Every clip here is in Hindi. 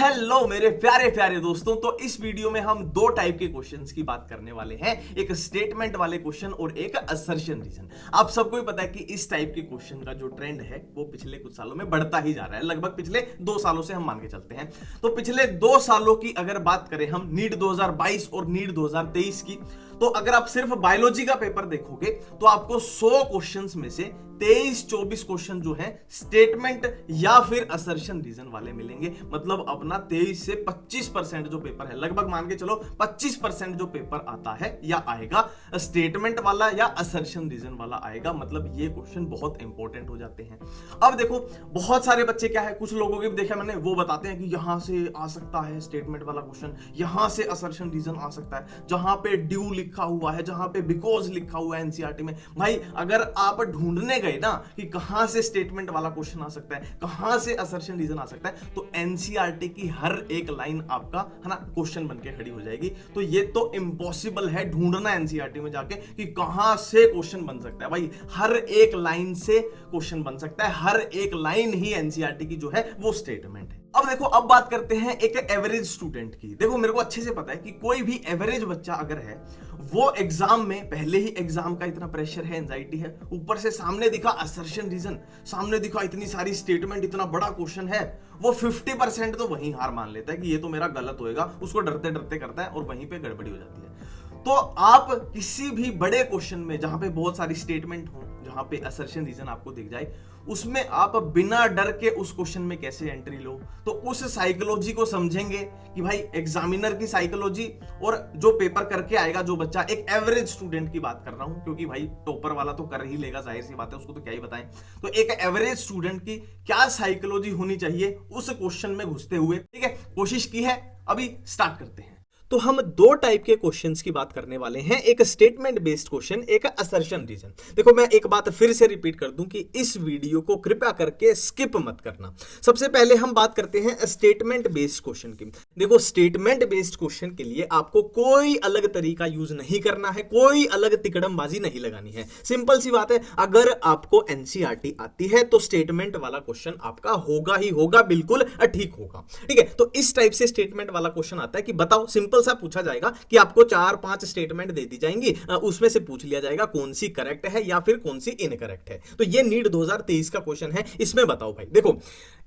हेलो मेरे प्यारे प्यारे दोस्तों। तो इस वीडियो में हम दो टाइप के क्वेश्चंस की बात करने वाले हैं, एक स्टेटमेंट वाले क्वेश्चन और एक असर्शन रीजन। आप सबको ही पता है कि इस टाइप के क्वेश्चन का जो ट्रेंड है वो पिछले कुछ सालों में बढ़ता ही जा रहा है, लगभग पिछले 2 सालों से हम मान के चलते हैं। तो पिछले 2 सालों की अगर बात करें हम नीट 2022 और नीट 2023 की, तो अगर आप सिर्फ बायोलॉजी का पेपर देखोगे तो आपको 100 क्वेश्चंस में से 23-24 क्वेश्चन जो है स्टेटमेंट या फिर असर्शन रीजन वाले मिलेंगे। मतलब अपना 23 से 25% जो पेपर है, लगभग मान के चलो 25% जो पेपर आता है या आएगा स्टेटमेंट वाला या असर्शन रीजन वाला आएगा। मतलब ये क्वेश्चन बहुत इंपॉर्टेंट हो जाते हैं। अब देखो बहुत सारे बच्चे क्या है, कुछ लोगों के भी देखा मैंने, वो बताते हैं कि यहां से आ सकता है स्टेटमेंट वाला क्वेश्चन, यहां से असर्शन रीजन आ सकता है, जहां पे ड्यू लिखा हुआ है, जहां पे बिकॉज लिखा हुआ है एनसीईआरटी में। भाई अगर आप ढूंढने गए ना कि कहां से स्टेटमेंट वाला क्वेश्चन आ सकता है, कहां से असर्शन रीजन आ सकता है, तो एनसीईआरटी की हर एक लाइन आपका है ना क्वेश्चन बनके खड़ी हो जाएगी। तो ये तो इम्पॉसिबल है ढूंढना एनसीईआरटी में जाके कि कहां से क्वेश्चन बन सकता है। भाई हर एक लाइन से क्वेश्चन बन सकता है, हर एक लाइन ही एनसीईआरटी की जो है वो स्टेटमेंट है। अब देखो, अब बात करते हैं एक एवरेज स्टूडेंट की। देखो मेरे को अच्छे से पता है कि कोई भी एवरेज बच्चा अगर है, वो एग्जाम में पहले ही एग्जाम का इतना प्रेशर है, एंजाइटी है, ऊपर से सामने दिखा असर्शन रीजन, सामने दिखा इतनी सारी स्टेटमेंट, इतना बड़ा क्वेश्चन है, वो 50% तो वहीं हार मान लेता है कि ये तो मेरा गलत होएगा, उसको डरते डरते करता है और वहीं पे गड़बड़ी हो जाती है। तो आप किसी भी बड़े क्वेश्चन में जहां पे बहुत सारी स्टेटमेंट हो, जहां पे असर्शन रीजन आपको दिख जाए, उसमें आप बिना डर के उस क्वेश्चन में कैसे एंट्री लो, तो उस साइकोलॉजी को समझेंगे कि भाई एग्जामिनर की साइकोलॉजी और जो पेपर करके आएगा जो बच्चा, एक एवरेज स्टूडेंट की बात कर रहा हूं, क्योंकि भाई टॉपर वाला तो कर ही लेगा, जाहिर सी बात है, उसको तो क्या ही बताएं। तो एक एवरेज स्टूडेंट की क्या साइकोलॉजी होनी चाहिए उस क्वेश्चन में घुसते हुए, ठीक है, कोशिश की है। अभी स्टार्ट करते हैं। तो हम दो टाइप के क्वेश्चंस की बात करने वाले हैं, एक स्टेटमेंट बेस्ड क्वेश्चन, एक असर्शन रीजन। देखो मैं एक बात फिर से रिपीट कर दूं कि इस वीडियो को कृपया करके स्किप मत करना। सबसे पहले हम बात करते हैं स्टेटमेंट बेस्ड क्वेश्चन की। देखो स्टेटमेंट बेस्ड क्वेश्चन के लिए आपको कोई अलग तरीका यूज नहीं करना है, कोई अलग तिकड़मबाजी नहीं लगानी है। सिंपल सी बात है, अगर आपको एनसीईआरटी आती है तो स्टेटमेंट वाला क्वेश्चन आपका होगा ही होगा, बिल्कुल ठीक होगा, ठीक है। तो इस टाइप से स्टेटमेंट वाला क्वेश्चन आता है कि बताओ, सिंपल सा पूछा जाएगा कि आपको 4-5 स्टेटमेंट दे दी जाएंगी, उसमें से पूछ लिया जाएगा कौन सी करेक्ट है या फिर कौन सी इनकरेक्ट है। तो ये नीट 2023 का क्वेश्चन है। इसमें बताओ भाई, देखो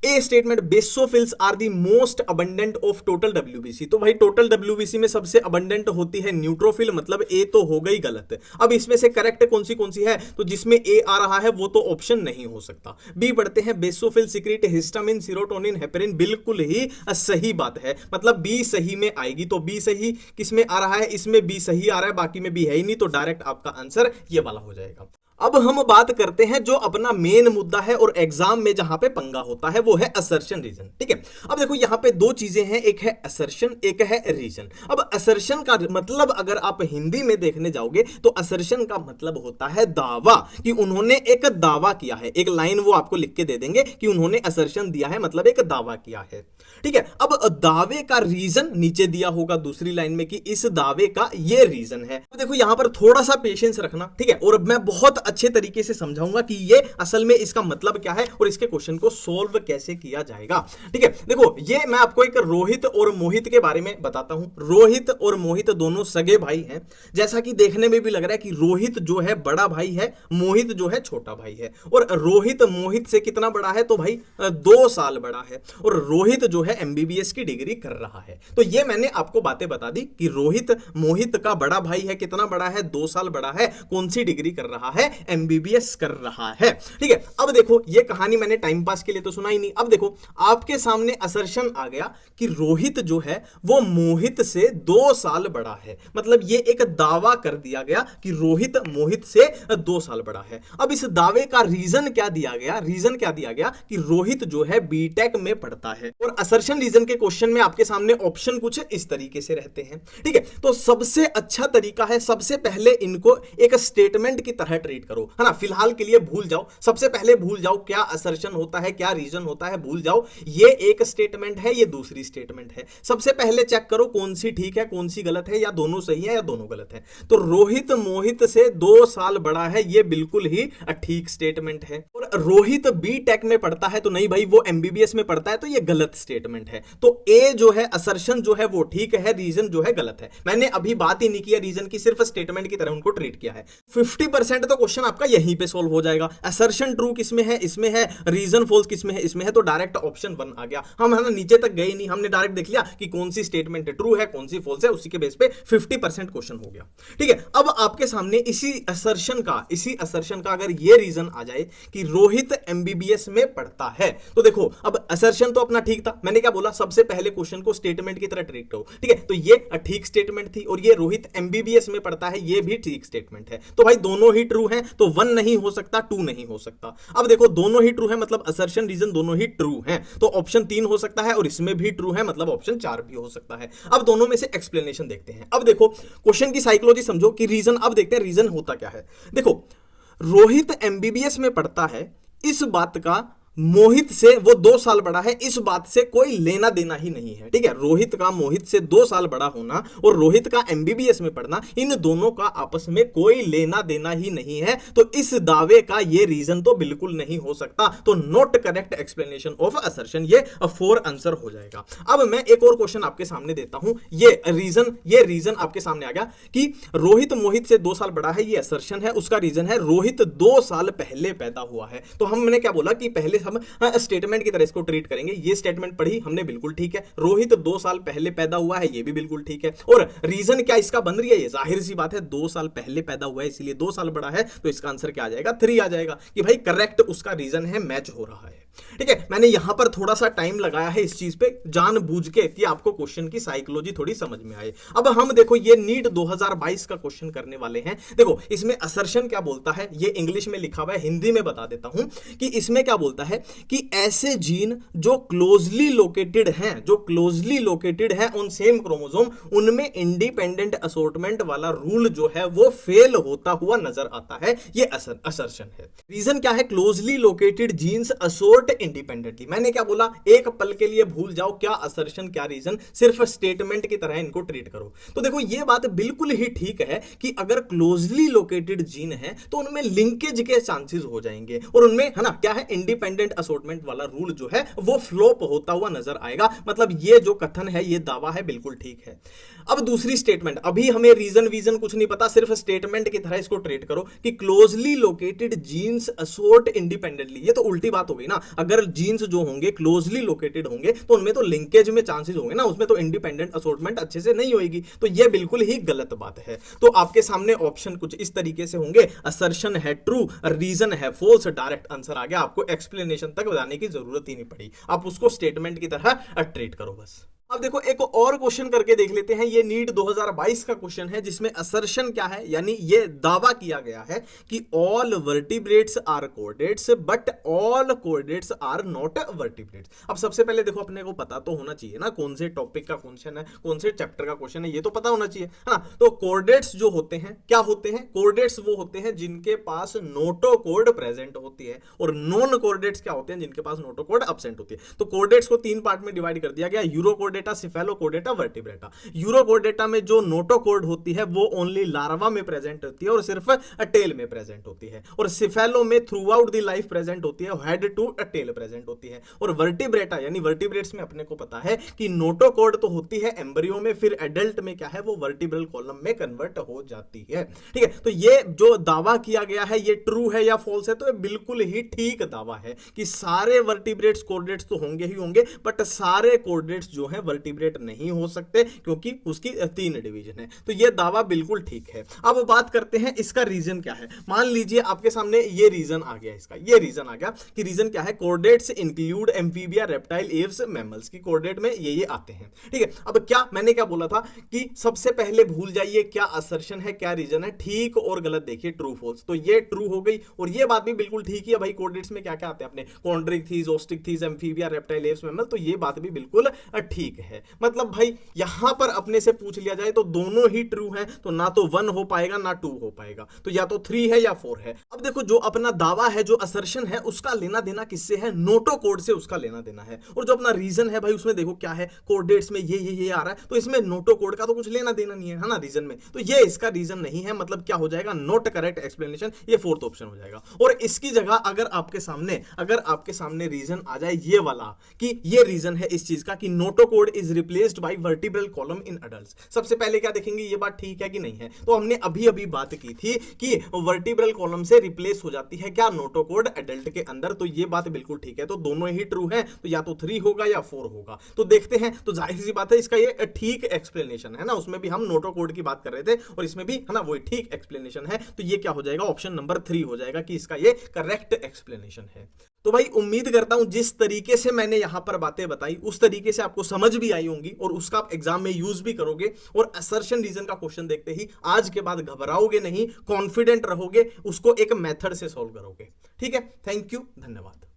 a statement, basophils are the most abundant of total WBC. तो भाई टोटल डब्ल्यूबीसी में सबसे अबंडेंट होती है न्यूट्रोफिल, मतलब ए तो हो गई गलत। अब इसमें से करेक्ट कौन सी है, तो जिसमें ए आ रहा है वो तो ऑप्शन नहीं हो सकता। बी बढ़ते हैं, basophil secret histamine, serotonin, heparin, बिल्कुल ही सही बात है, मतलब बी सही में आएगी। तो बी सही किसमें आ रहा है, इसमें बी सही आ रहा है, बाकी में बी है ही नहीं, तो डायरेक्ट आपका आंसर ये वाला हो जाएगा। अब हम बात करते हैं जो अपना मेन मुद्दा है और एग्जाम में जहां पे पंगा होता है, वो है असर्शन रीजन, ठीक है। अब देखो यहां पे दो चीजें हैं, एक है असर्शन, एक है रीजन। अब असर्शन का मतलब अगर आप हिंदी में देखने जाओगे तो असर्शन का मतलब होता है दावा, कि उन्होंने एक दावा किया है। एक लाइन वो आपको लिख के दे देंगे कि उन्होंने असर्शन दिया है, मतलब एक दावा किया है, ठीक है। अब दावे का रीजन नीचे दिया होगा दूसरी लाइन में कि इस दावे का ये रीजन है। अब देखो यहां पर थोड़ा सा पेशेंस रखना, ठीक है, और मैं बहुत अच्छे तरीके से समझाऊंगा कि ये असल में इसका मतलब क्या है और इसके क्वेश्चन को सोल्व कैसे किया जाएगा, ठीक है। देखो ये मैं आपको एक रोहित और मोहित के बारे में बताता हूं। रोहित और मोहित दोनों सगे भाई हैं, जैसा कि देखने में भी लग रहा है कि रोहित जो है बड़ा भाई है, मोहित जो है छोटा भाई है। और रोहित मोहित से कितना बड़ा है, तो भाई 2 साल बड़ा है, और रोहित जो है एमबीबीएस की डिग्री कर रहा है। तो ये मैंने आपको बातें बता दी कि रोहित मोहित का बड़ा भाई है, कितना बड़ा है, 2 साल बड़ा है, कौन सी डिग्री कर रहा है, एमबीबीएस कर रहा है, ठीक है। अब देखो ये कहानी मैंने टाइम पास के लिए तो सुनाई नहीं। अब देखो आपके सामने असर्शन आ गया कि रोहित जो है वो मोहित से 2 साल बड़ा है, मतलब ये एक दावा कर दिया गया कि रोहित मोहित से 2 साल बड़ा है। अब इस दावे का रीजन क्या दिया गया, रीजन क्या दिया गया कि रोहित जो है बीटेक में पढ़ता है। और असर्शन रीजन के क्वेश्चन में आपके सामने ऑप्शन कुछ इस तरीके से रहते हैं, ठीक है। तो सबसे अच्छा तरीका है, सबसे पहले इनको एक स्टेटमेंट की तरह ट्रीट करो, है ना। फिलहाल के लिए भूल जाओ, सबसे पहले भूल जाओ क्या असर्शन होता है, क्या रीजन होता है, भूल जाओ। ये एक स्टेटमेंट है, ये दूसरी स्टेटमेंट है। सबसे पहले चेक करो कौन सी ठीक है, कौन सी गलत है, या दोनों सही है या दोनों गलत है। तो रोहित मोहित से 2 साल बड़ा है, ये बिल्कुल ही ठीक स्टेटमेंट है। और रोहित बी टेक में पढ़ता है, तो नहीं भाई वो एमबीबीएस में पढ़ता है, तो ये गलत स्टेटमेंट है। तो ए जो है असर्शन जो है वो ठीक है, रीजन जो है गलत है। मैंने अभी बात ही नहीं किया रीजन की, सिर्फ स्टेटमेंट की तरह उनको ट्रीट किया है। 50% तो क्वेश्चन आपका यहीं पे सॉल्व हो जाएगा। असर्शन ट्रू किसमें है, इसमें है, रीजन फॉल्स किसमें है, इसमें है, तो डायरेक्ट ऑप्शन 1 आ गया। हम है ना नीचे तक गए नहीं, हमने डायरेक्ट देख लिया कि कौन सी स्टेटमेंट ट्रू है, कौन सी फॉल्स है, उसी के बेस पे 50% क्वेश्चन हो गया। ठीक है, अब आपके सामने इसी असर्शन का अगर ये रीजन आ जाए कि रोहित एमबीबीएस में पढ़ता है, तो देखो अब असर्शन तो अपना ठीक था। मैंने क्या बोला, सबसे पहले क्वेश्चन को स्टेटमेंट की तरह ट्रीट करो। ठीक है, तो ये ठीक स्टेटमेंट थी, और ये रोहित एमबीबीएस में पढ़ता है, ये भी ठीक स्टेटमेंट है। तो भाई दोनों ही ट्रू हैं, तो 1 नहीं हो सकता, 2 नहीं हो सकता। अब देखो दोनों ही ट्रू है, मतलब असर्शन रीजन दोनों ही ट्रू हैं, तो ऑप्शन 3 हो सकता है, और इसमें भी ट्रू है, मतलब ऑप्शन 4 भी हो सकता है। अब दोनों में से एक्सप्लेनेशन देखते हैं। अब देखो क्वेश्चन की साइकोलॉजी समझो कि रीजन, अब देखते हैं रीजन होता क्या है। देखो रोहित एमबीबीएस में पढ़ता है, इस बात का मोहित से, वो 2 साल बड़ा है, इस बात से कोई लेना देना ही नहीं है। ठीक है, रोहित का मोहित से 2 साल बड़ा होना और रोहित का एमबीबीएस में पढ़ना, इन दोनों का आपस में कोई लेना देना ही नहीं है। तो इस दावे का ये रीजन तो बिल्कुल नहीं हो सकता। तो not correct explanation of assertion, ये 4 आंसर हो जाएगा। अब मैं एक और क्वेश्चन आपके सामने देता हूं। ये रीजन आपके सामने आ गया कि रोहित मोहित से 2 साल बड़ा है, ये असर्शन है। उसका रीजन है रोहित 2 साल पहले पैदा हुआ है। तो हमने क्या बोला कि पहले हम स्टेटमेंट की तरह इसको ट्रीट करेंगे। ये स्टेटमेंट पढ़ी हमने, बिल्कुल ठीक है। रोहित 2 साल पहले पैदा हुआ है, ये भी बिल्कुल ठीक है। और रीजन क्या इसका बन रही है, ये जाहिर सी बात है 2 साल पहले पैदा हुआ है, इसलिए 2 साल बड़ा है। तो इसका आंसर क्या आ जाएगा, 3 आ जाएगा कि भाई करेक्ट उसका रीजन है, मैच हो रहा है। ठीक है, मैंने यहां पर थोड़ा सा टाइम लगाया है इस चीज पे जानबूझ के कि आपको क्वेश्चन की साइकोलॉजी थोड़ी समझ में आए। अब हम देखो ये नीट 2022 का क्वेश्चन करने वाले हैं। देखो इसमें असर्शन क्या बोलता है, ये इंग्लिश में लिखा हुआ है, हिंदी में बता देता हूं कि इसमें क्या बोलता है कि ऐसे जीन जो क्लोजली लोकेटेड है ऑन सेम क्रोमोसोम, उनमें इंडिपेंडेंट असॉर्टमेंट वाला रूल जो है वो फेल होता हुआ नजर आता है। ये असर्शन है। रीजन क्या है, क्लोजली लोकेटेड जीन्स असोर्ट इंडिपेंडेंटली। मैंने क्या बोला, एक पल के लिए भूल जाओ क्या असर्शन क्या रीजन, सिर्फ स्टेटमेंट की तरह इनको ट्रीट करो। तो देखो ये बात बिल्कुल ही ठीक है कि अगर क्लोजली लोकेटेड जीन है तो उनमें लिंकेज के चांसेस हो जाएंगे, और उनमें है ना क्या है, इंडिपेंडेंट असॉर्टमेंट वाला रूल जो है वो फ्लॉप होता हुआ नजर आएगा। मतलब ये जो कथन है, ये दावा है, बिल्कुल ठीक है। अब दूसरी स्टेटमेंट, अभी हमें रीजन कुछ नहीं पता, सिर्फ स्टेटमेंट की तरह इसको ट्रीट करो कि closely located genes assort independently. ये तो उल्टी बात हो गई ना, अगर जीन्स जो होंगे क्लोजली लोकेटेड होंगे तो उनमें तो लिंकेज में चांसेस होंगे ना, उसमें तो इंडिपेंडेंट असॉर्टमेंट अच्छे से नहीं होगी। तो ये बिल्कुल ही गलत बात है। तो आपके सामने ऑप्शन कुछ इस तरीके से होंगे, असर्शन है ट्रू, रीजन है फॉल्स, डायरेक्ट आंसर आ गया। आपको एक्सप्लेनेशन तक बताने की जरूरत ही नहीं पड़ी, आप उसको स्टेटमेंट की तरह ट्रीट करो बस। अब देखो एक और क्वेश्चन करके देख लेते हैं। ये नीट 2022 का क्वेश्चन है जिसमें असर्शन क्या है, यानी ये दावा किया गया है कि all vertebrates are coordinates but all coordinates are not vertebrates. अब सबसे पहले देखो अपने को पता तो होना चाहिए ना कौन से टॉपिक का क्वेश्चन है, कौन से चैप्टर का क्वेश्चन है, ये तो पता होना चाहिए, है ना। तो कोऑर्डिनेट्स जो होते हैं क्या होते हैं, कोऑर्डिनेट्स वो होते हैं जिनके पास नोटोकोड प्रेजेंट होती है, और नॉन कोऑर्डिनेट्स क्या होते हैं, जिनके पास नोटोकोड एब्सेंट होती है। तो कोऑर्डिनेट्स को 3 पार्ट में डिवाइड कर दिया गया, यूरोकोड सिफेलोकोर्डेटा, वर्टिब्रेटा। यूरोकोर्डेटा में जो नोटोकोड होती है वो ओनली लार्वा में प्रेजेंट होती है और सिर्फ टेल में प्रेजेंट होती है, और सिफेलो में through out the life present होती है, हेड टू टेल प्रेजेंट होती है। और वर्टिब्रेटा यानी वर्टिब्रेट्स में अपने को पता है कि नोटोकोड तो होती है एम्ब्रियो में, फिर एडल्ट में क्या है वो वर्टिब्रल कॉलम में कन्वर्ट हो जाती है। ठीक है, तो ये जो दावा किया गया है ये ट्रू है या फॉल्स है, तो ये बिल्कुल ही ठीक दावा है कि सारे वर्टिब्रेट्स कोऑर्डिनेट्स तो होंगे ही होंगे, बट सारे कोऑर्डिनेट्स जो है वर्टिब्रेट नहीं हो सकते क्योंकि उसकी 3 डिवीजन है। तो यह दावा बिल्कुल ठीक है। अब बात करते हैं इसका रीजन क्या है। मान लीजिए आपके सामने ये रीजन आ गया, इसका ये रीजन आ गया कि रीजन क्या है, coordinates include amphibia, reptile, Aves, mammals की कोऑर्डिनेट में ये आते हैं। ठीक है, अब क्या मैंने क्या बोला था कि सबसे पहले भूल जाइए क्या असर्शन है क्या रीजन है, ठीक और गलत देखिए ट्रू फॉल्स। तो ये ट्रू हो गई, और ये बात भी बिल्कुल ठीक है भाई, कोऑर्डिनेट्स में क्या क्या आते हैं अपने, chondrichthyes, osteichthyes, amphibia, reptile, aves, mammal, तो ये बात भी बिल्कुल ठीक ठीक है। मतलब भाई यहां पर अपने से पूछ लिया जाए तो दोनों ही ट्रू हैं, तो ना तो 1 हो पाएगा ना 2 हो पाएगा, तो या तो 3 है या 4 है। अब देखो जो अपना दावा है, जो असर्शन है, उसका लेना देना किससे है? नोटो कोड से उसका लेना देना है। और जो अपना रीजन है भाई उसमें देखो क्या है, कोऑर्डिनेट्स में ये आ रहा है, तो इसमें नोटो कोड का तो कुछ लेना देना नहीं है ना रीजन में, तो ये इसका रीजन नहीं है। मतलब क्या हो जाएगा? नॉट करेक्ट एक्सप्लेनेशन, ये फोर्थ ऑप्शन हो जाएगा। और इसकी जगह अगर आपके सामने रीजन आ जाए ये वाला कि ये रीजन है इस चीज का कि Noto code is replaced by vertebral column in adults, सबसे पहले क्या देखेंगे, ये बात ठीक है कि नहीं है। तो हमने अभी बात की थी कि वर्टिब्रल कॉलम से रिप्लेस हो जाती है क्या? नोटो कोड एडल्ट के अंदर, तो ये बात बिल्कुल ठीक है। तो दोनों ही ट्रू है, तो या तो 3 होगा या 4 होगा। तो देखते हैं, तो जाहिर सी बात है इसका ये ठीक एक्सप्लेनेशन है ना, उसमें भी हम नोटो कोड की बात कर रहे थे और इसमें भी है ना वही ठीक एक्सप्लेनेशन है। तो ये क्या हो जाएगा? ऑप्शन नंबर 3 हो जाएगा कि इसका ये करेक्ट एक्सप्लेनेशन है। तो भाई उम्मीद करता हूं जिस तरीके से मैंने यहां पर बातें बताई उस तरीके से आपको समझ भी आई होंगी और उसका आप एग्जाम में यूज भी करोगे। और असर्शन रीजन का क्वेश्चन देखते ही आज के बाद घबराओगे नहीं, कॉन्फिडेंट रहोगे, उसको एक मेथड से सॉल्व करोगे। ठीक है, थैंक यू, धन्यवाद।